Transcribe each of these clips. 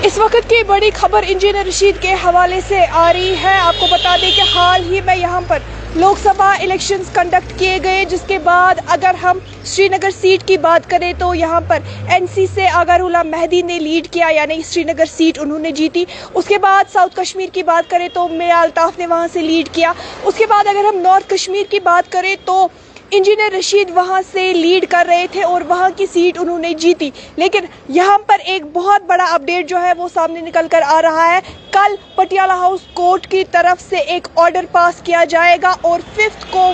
اس وقت کی بڑی خبر انجینئر رشید کے حوالے سے آ رہی ہے۔ آپ کو بتا دیں کہ حال ہی میں یہاں پر لوک سبھا الیکشنز کنڈکٹ کیے گئے، جس کے بعد اگر ہم سری نگر سیٹ کی بات کریں تو یہاں پر این سی سے آغار اللہ مہدی نے لیڈ کیا، یعنی سری نگر سیٹ انہوں نے جیتی۔ اس کے بعد ساؤتھ کشمیر کی بات کریں تو میاں الطاف نے وہاں سے لیڈ کیا۔ اس کے بعد اگر ہم نارتھ کشمیر کی بات کریں تو انجینئر رشید وہاں سے لیڈ کر رہے تھے اور وہاں کی سیٹ انہوں نے جیتی۔ لیکن یہاں پر ایک بہت بڑا اپڈیٹ جو ہے وہ سامنے نکل کر آ رہا ہے۔ کل پٹیالہ ہاؤس کورٹ کی طرف سے ایک آرڈر پاس کیا جائے گا اور ففتھ کو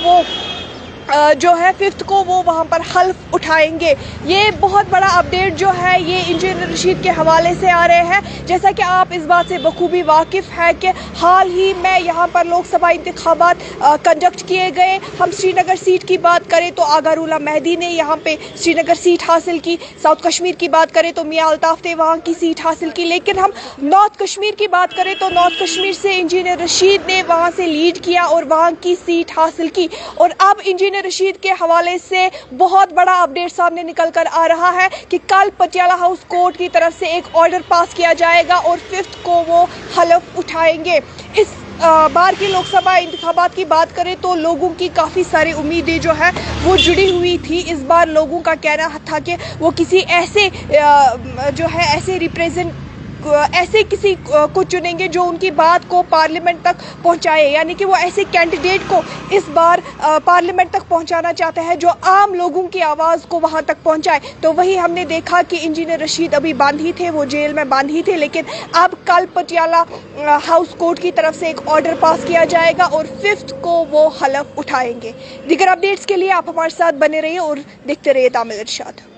وہ وہاں پر حلف اٹھائیں گے۔ یہ بہت بڑا اپڈیٹ جو ہے یہ انجینئر رشید کے حوالے سے آ رہے ہیں۔ جیسا کہ آپ اس بات سے بخوبی واقف ہے کہ حال ہی میں یہاں پر لوک سبھا انتخابات کنڈکٹ کیے گئے۔ ہم سری نگر سیٹ کی بات کریں تو آغار اللہ مہدی نے یہاں پہ سری نگر سیٹ حاصل کی۔ ساؤتھ کشمیر کی بات کریں تو میاں الطاف نے وہاں کی سیٹ حاصل کی۔ لیکن ہم نارتھ کشمیر کی بات کریں تو نارتھ کشمیر سے انجینئر رشید نے وہاں سے لیڈ کیا اور وہاں کی سیٹ حاصل کی۔ اور اب انجینئر رشید کے حوالے سے بہت بڑا اپڈیٹ سامنے نکل کر آ رہا ہے کہ کل پٹیالہ ہاؤس کورٹ کی طرف سے ایک آرڈر پاس کیا جائے گا اور ففتھ کو وہ حلف اٹھائیں گے۔ اس بار کی لوک سبھا انتخابات کی بات کریں تو لوگوں کی کافی ساری امیدیں جو ہے وہ جڑی ہوئی تھی۔ اس بار لوگوں کا کہنا تھا کہ وہ کسی ایسے کسی کو چنیں گے جو ان کی بات کو پارلیمنٹ تک پہنچائے، یعنی کہ وہ ایسے کینڈیڈیٹ کو اس بار پارلیمنٹ تک پہنچانا چاہتے ہیں جو عام لوگوں کی آواز کو وہاں تک پہنچائے۔ تو وہی ہم نے دیکھا کہ انجینئر رشید ابھی بند ہی تھے، وہ جیل میں بند ہی تھے، لیکن اب کل پٹیالہ ہاؤس کورٹ کی طرف سے ایک آرڈر پاس کیا جائے گا اور ففتھ کو وہ حلف اٹھائیں گے۔ دیگر اپڈیٹس کے لیے آپ ہمارے ساتھ بنے رہیے اور دیکھتے رہیے تامل ارشاد۔